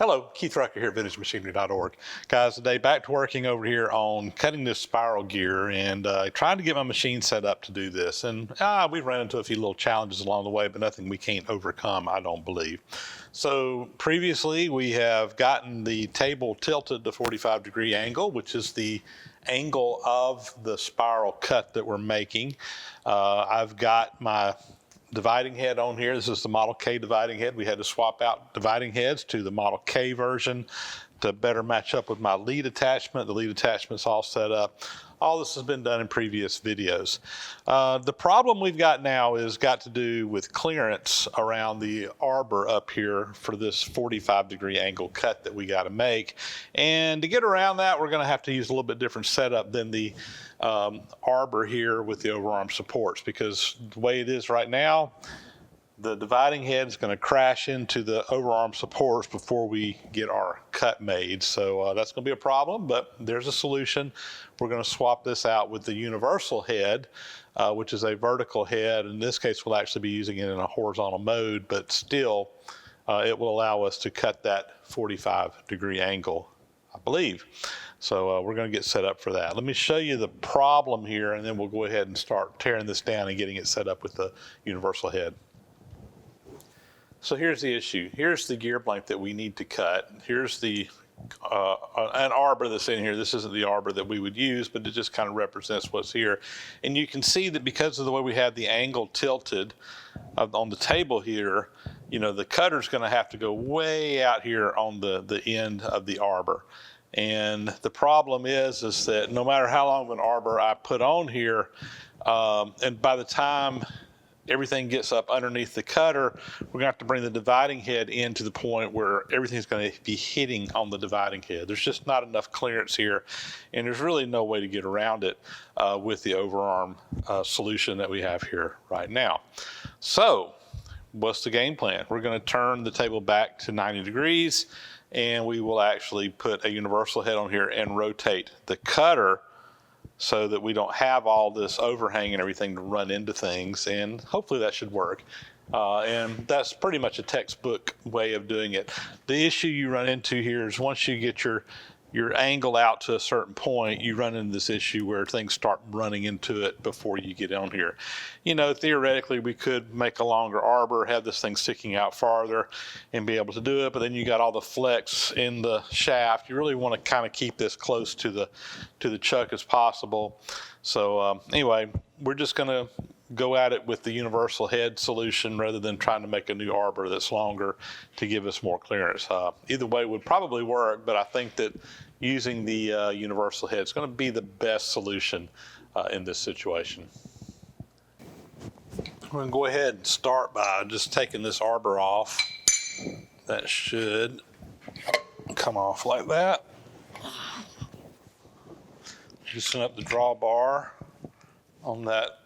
Hello, Keith Rucker here at VintageMachinery.org. Guys, today back to working over here on cutting this spiral gear and trying to get my machine set up to do this. And we've run into a few little challenges along the way, but nothing we can't overcome, I don't believe. So previously we have gotten the table tilted to 45-degree angle, which is the angle of the spiral cut that we're making. I've got my dividing head on here. This is the Model K dividing head. We had to swap out dividing heads to the Model K version to better match up with my lead attachment. The lead attachment's all set up. All this has been done in previous videos. The problem we've got now is got to do with clearance around the arbor up here for this 45-degree angle cut that we got to make. And to get around that, we're going to have to use a little bit different setup than the arbor here with the overarm supports, because the way it is right now, the dividing head is going to crash into the overarm supports before we get our cut made. So that's going to be a problem, but there's a solution. We're going to swap this out with the universal head, which is a vertical head. In this case, we'll actually be using it in a horizontal mode, but still it will allow us to cut that 45-degree angle, I believe. So we're going to get set up for that. Let me show you the problem here, and then we'll go ahead and start tearing this down and getting it set up with the universal head. So here's the issue. Here's the gear blank that we need to cut. Here's the an arbor that's in here. This isn't the arbor that we would use, but it just kind of represents what's here. And you can see that because of the way we have the angle tilted on the table here, you know, the cutter's going to have to go way out here on the end of the arbor. And the problem is that no matter how long of an arbor I put on here, and by the time everything gets up underneath the cutter, we're going to have to bring the dividing head in to the point where everything's going to be hitting on the dividing head. There's just not enough clearance here, and there's really no way to get around it with the overarm solution that we have here right now. So what's the game plan? We're going to turn the table back to 90 degrees, and we will actually put a universal head on here and rotate the cutter so that we don't have all this overhang and everything to run into things, and hopefully that should work. And that's pretty much a textbook way of doing it. The issue you run into here is once you get your angle out to a certain point, you run into this issue where things start running into it before you get on here. You know, theoretically, we could make a longer arbor, have this thing sticking out farther and be able to do it, but then you got all the flex in the shaft. You really want to kind of keep this close to the chuck as possible. So anyway, we're just going to go at it with the universal head solution rather than trying to make a new arbor that's longer to give us more clearance. Either way would probably work, but I think that using the universal head is going to be the best solution in this situation. I'm going to go ahead and start by just taking this arbor off. That should come off like that. Loosen up the drawbar on that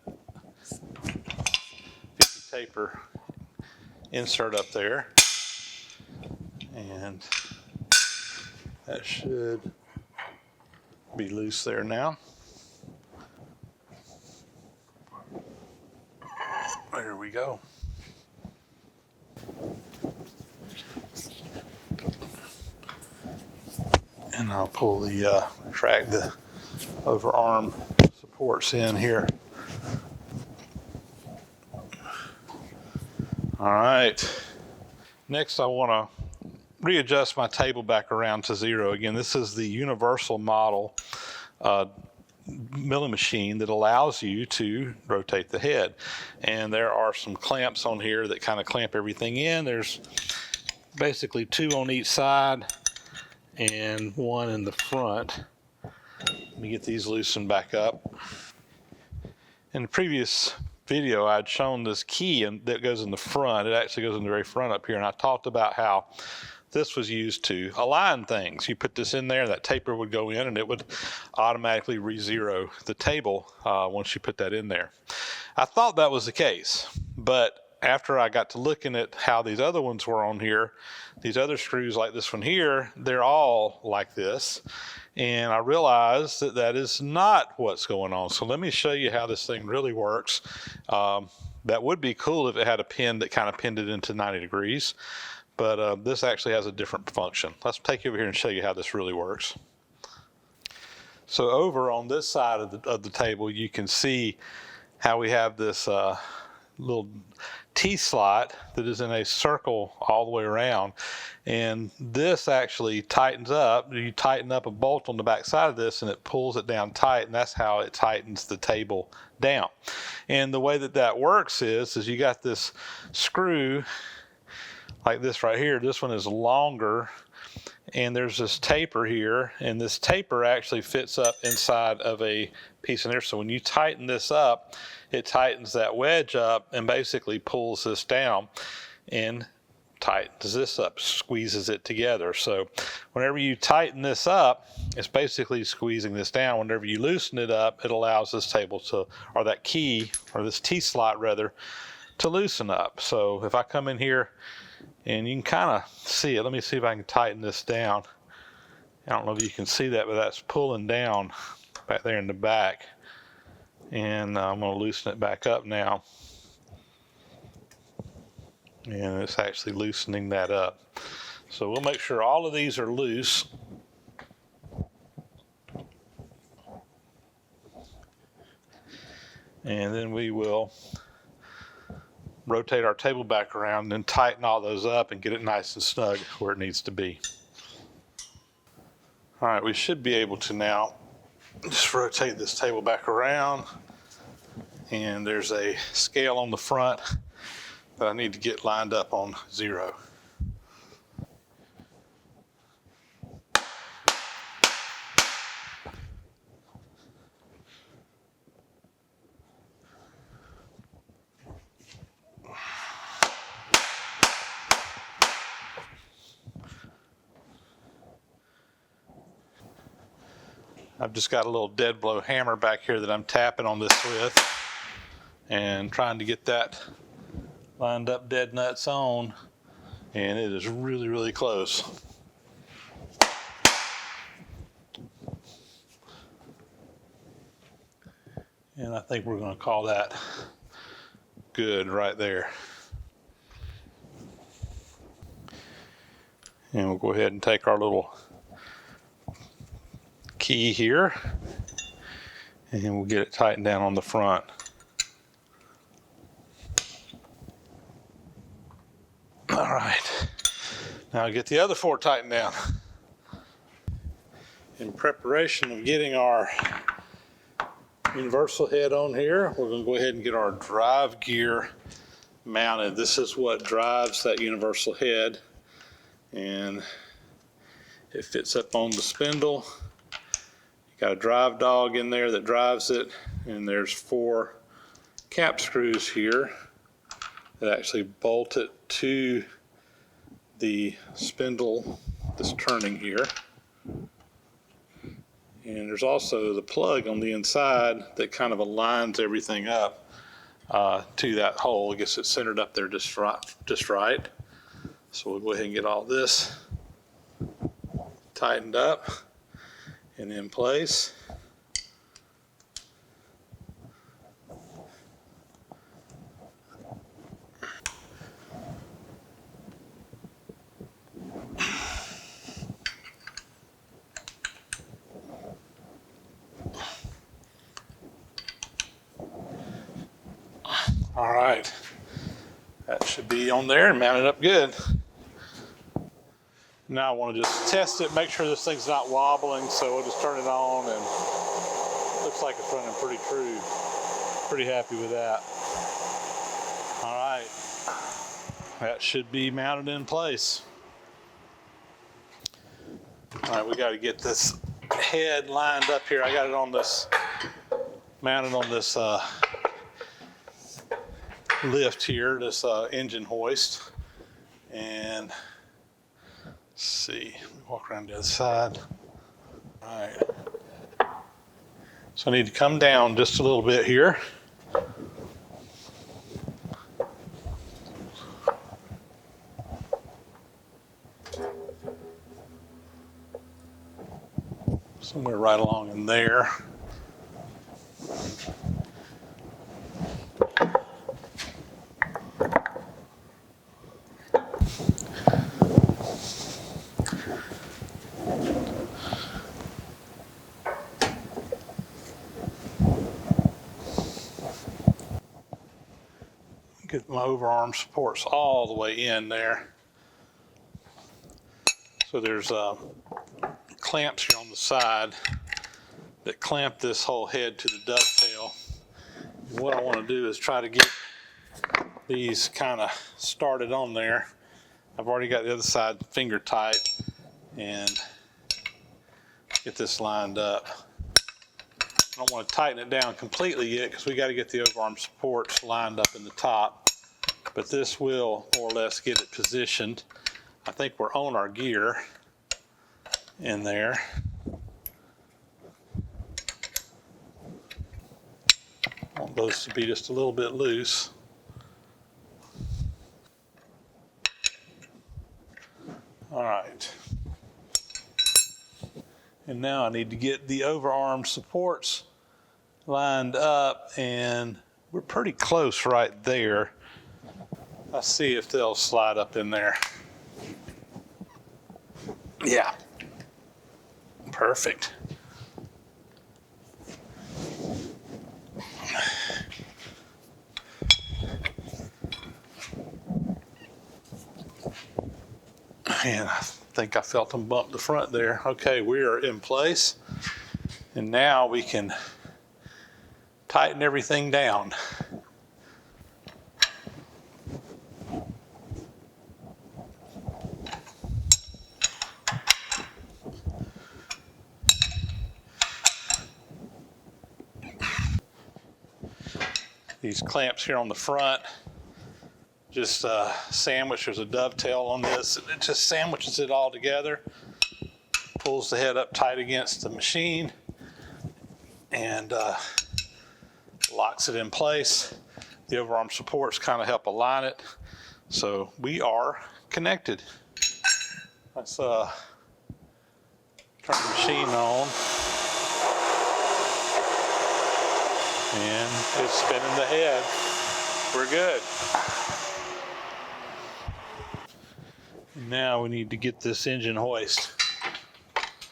taper insert up there, and that should be loose there now. There we go. And I'll pull the drag the overarm supports in here. All right, next I want to readjust my table back around to 0. Again, this is the universal model milling machine that allows you to rotate the head. And there are some clamps on here that kind of clamp everything in. There's basically 2 on each side and 1 in the front. Let me get these loosened back up. In the previous video, I'd shown this key that goes in the front. It actually goes in the very front up here, and I talked about how this was used to align things. You put this in there, that taper would go in, and it would automatically re-zero the table once you put that in there. I thought that was the case, but after I got to looking at how these other ones were on here, these other screws like this one here, they're all like this. And I realized that that is not what's going on. So let me show you how this thing really works. That would be cool if it had a pin that kind of pinned it into 90 degrees. but this actually has a different function. Let's take you over here and show you how this really works. So over on this side of the table, you can see how we have this little T-slot that is in a circle all the way around, and this actually tightens up. You tighten up a bolt on the back side of this and it pulls it down tight, and that's how it tightens the table down. And the way that that works is you got this screw like this right here. This one is longer, and there's this taper here, and this taper actually fits up inside of a piece in there. So when you tighten this up, it tightens that wedge up and basically pulls this down and tightens this up, squeezes it together. So whenever you tighten this up, it's basically squeezing this down. Whenever you loosen it up, it allows this table to, or that key, or this T-slot rather, to loosen up. So if I come in here, and you can kind of see it. Let me see if I can tighten this down. I don't know if you can see that, but that's pulling down back there in the back. And I'm going to loosen it back up now. And it's actually loosening that up. So we'll make sure all of these are loose. And then we will rotate our table back around and then tighten all those up and get it nice and snug where it needs to be. All right, we should be able to now just rotate this table back around, and there's a scale on the front that I need to get lined up on 0. I've just got a little dead blow hammer back here that I'm tapping on this with and trying to get that lined up dead nuts on, and it is really, really close. And I think we're going to call that good right there. And we'll go ahead and take our little key here, and we'll get it tightened down on the front. All right, now get the other 4 tightened down. In preparation of getting our universal head on here, we're going to go ahead and get our drive gear mounted. This is what drives that universal head, and it fits up on the spindle. Got a drive dog in there that drives it, and there's 4 cap screws here that actually bolt it to the spindle that's turning here. And there's also the plug on the inside that kind of aligns everything up to that hole. It gets it centered up there just right. So we'll go ahead and get all this tightened up and in place. All right, that should be on there and mounted up good. Now I want to just test it, make sure this thing's not wobbling, so we'll just turn it on, and looks like it's running pretty true. Pretty happy with that. All right, that should be mounted in place. All right, we got to get this head lined up here. I got it on this, mounted on this lift here, this engine hoist, and let's see, walk around the other side. All right, so I need to come down just a little bit here. Somewhere right along in there. Get my overarm supports all the way in there. So there's clamps here on the side that clamp this whole head to the dovetail. And what I want to do is try to get these kind of started on there. I've already got the other side finger tight, and get this lined up. I don't want to tighten it down completely yet because we got to get the overarm supports lined up in the top, but this will more or less get it positioned. I think we're on our gear in there. I want those to be just a little bit loose. All right. And now I need to get the overarm supports lined up, and we're pretty close right there. I'll see if they'll slide up in there. Yeah. Perfect. And I think I felt them bump the front there. Okay, we are in place. And now we can tighten everything down. These clamps here on the front just sandwich. There's a dovetail on this. It just sandwiches it all together, pulls the head up tight against the machine, and locks it in place. The overarm supports kind of help align it. So we are connected. Let's turn the machine on. And it's spinning the head. We're good. Now we need to get this engine hoist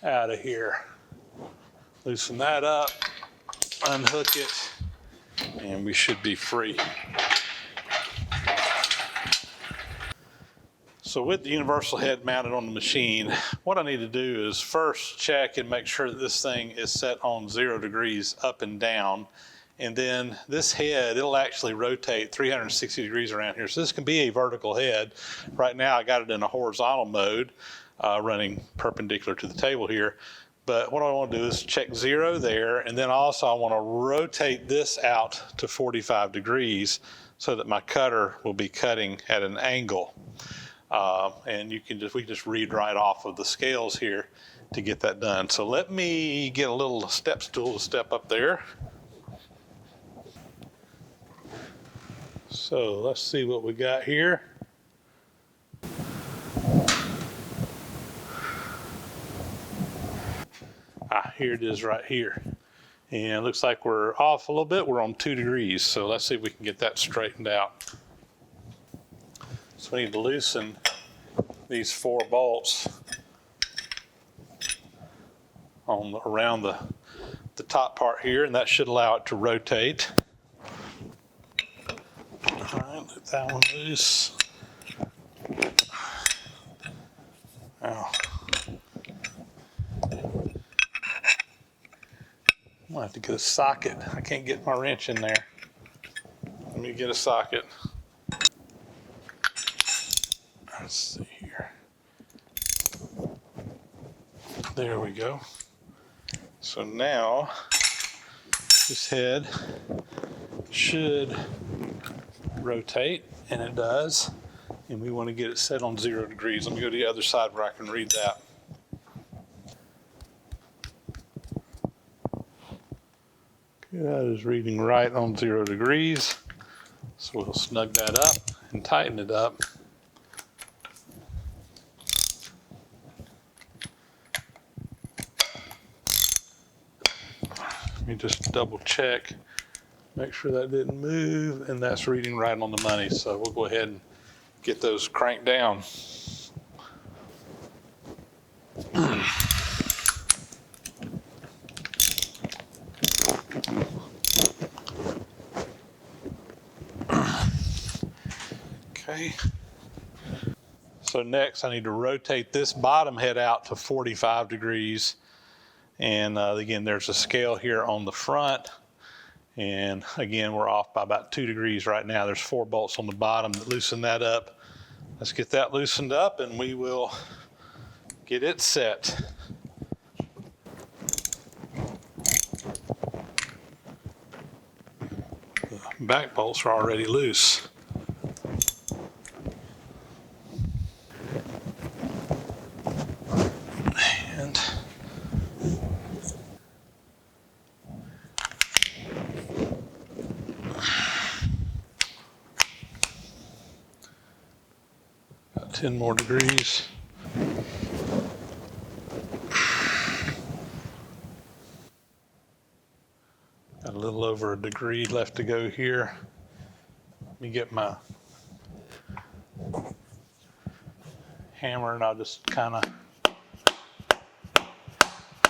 out of here. Loosen that up, unhook it, and we should be free. So with the universal head mounted on the machine, what I need to do is first check and make sure that this thing is set on 0 degrees up and down. And then this head, it'll actually rotate 360 degrees around here. So this can be a vertical head. Right now I got it in a horizontal mode, running perpendicular to the table here. But what I want to do is check 0 there, and then also I want to rotate this out to 45 degrees so that my cutter will be cutting at an angle. And we can just read right off of the scales here to get that done. So let me get a little step stool to step up there. So let's see what we got here. Here it is right here. And it looks like we're off a little bit. We're on 2 degrees. So let's see if we can get that straightened out. So we need to loosen these 4 bolts around the top part here, and that should allow it to rotate. All right, let that one loose. Now, I'm gonna have to get a socket. I can't get my wrench in there. Let me get a socket. Let's see here. There we go. So now this head should rotate, and it does. And we want to get it set on 0 degrees. Let me go to the other side where I can read that. Okay, that is reading right on 0 degrees. So we'll snug that up and tighten it up. Let me just double check, make sure that didn't move, and that's reading right on the money. So we'll go ahead and get those cranked down. Okay. So next I need to rotate this bottom head out to 45 degrees. And again, there's a scale here on the front. And again, we're off by about 2 degrees right now. There's 4 bolts on the bottom that loosen that up. Let's get that loosened up and we will get it set. The back bolts are already loose. And about 10 more degrees. Got a little over a degree left to go here. Let me get my hammer and I'll just kind of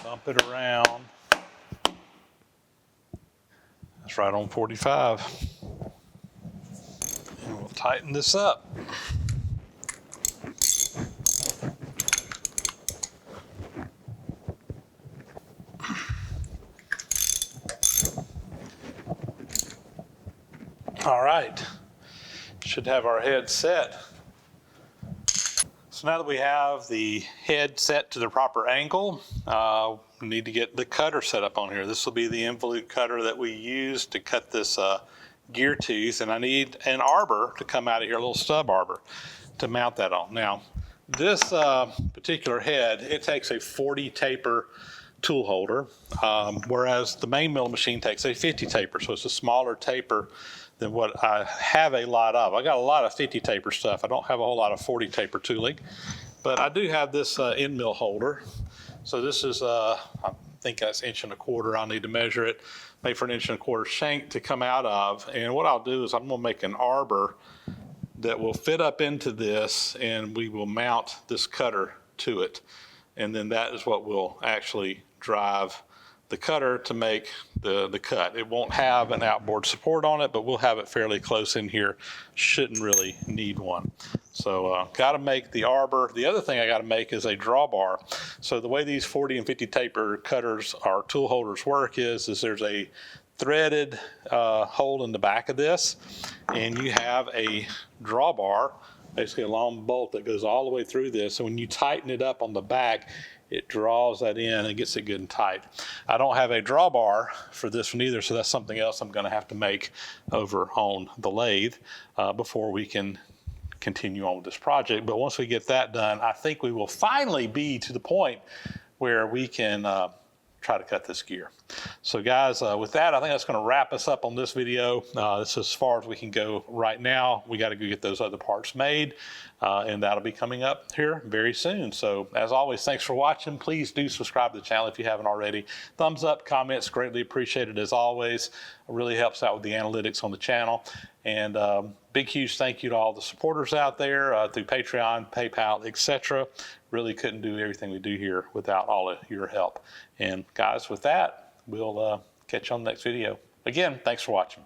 bump it around. That's right on 45. And we'll tighten this up. All right, should have our head set. So now that we have the head set to the proper angle, we need to get the cutter set up on here. This will be the involute cutter that we use to cut this gear tooth, and I need an arbor to come out of here, a little stub arbor, to mount that on. Now, this particular head, it takes a 40 taper tool holder, whereas the main mill machine takes a 50 taper, so it's a smaller taper than what I have a lot of. I got a lot of 50 taper stuff. I don't have a whole lot of 40 taper tooling, but I do have this end mill holder. So this is, I think that's 1.25 inches. I'll need to measure it, make for an 1.25 inch shank to come out of. And what I'll do is I'm gonna make an arbor that will fit up into this, and we will mount this cutter to it. And then that is what will actually drive the cutter to make the cut. It won't have an outboard support on it, but we'll have it fairly close in here. Shouldn't really need one. So got to make the arbor. The other thing I got to make is a drawbar. So the way these 40 and 50 taper cutters or tool holders work is there's a threaded hole in the back of this, and you have a drawbar, basically a long bolt that goes all the way through this. So when you tighten it up on the back, it draws that in and gets it good and tight. I don't have a drawbar for this one either, so that's something else I'm going to have to make over on the lathe before we can continue on with this project. But once we get that done, I think we will finally be to the point where we can try to cut this gear. So guys, with that, I think that's going to wrap us up on this video. This is as far as we can go right now. We got to go get those other parts made, and that'll be coming up here very soon. So as always, thanks for watching. Please do subscribe to the channel if you haven't already. Thumbs up, comments, greatly appreciated as always. It really helps out with the analytics on the channel. And big, huge thank you to all the supporters out there through Patreon, PayPal, etc. Really couldn't do everything we do here without all of your help. And guys, with that, we'll catch you on the next video. Again, thanks for watching.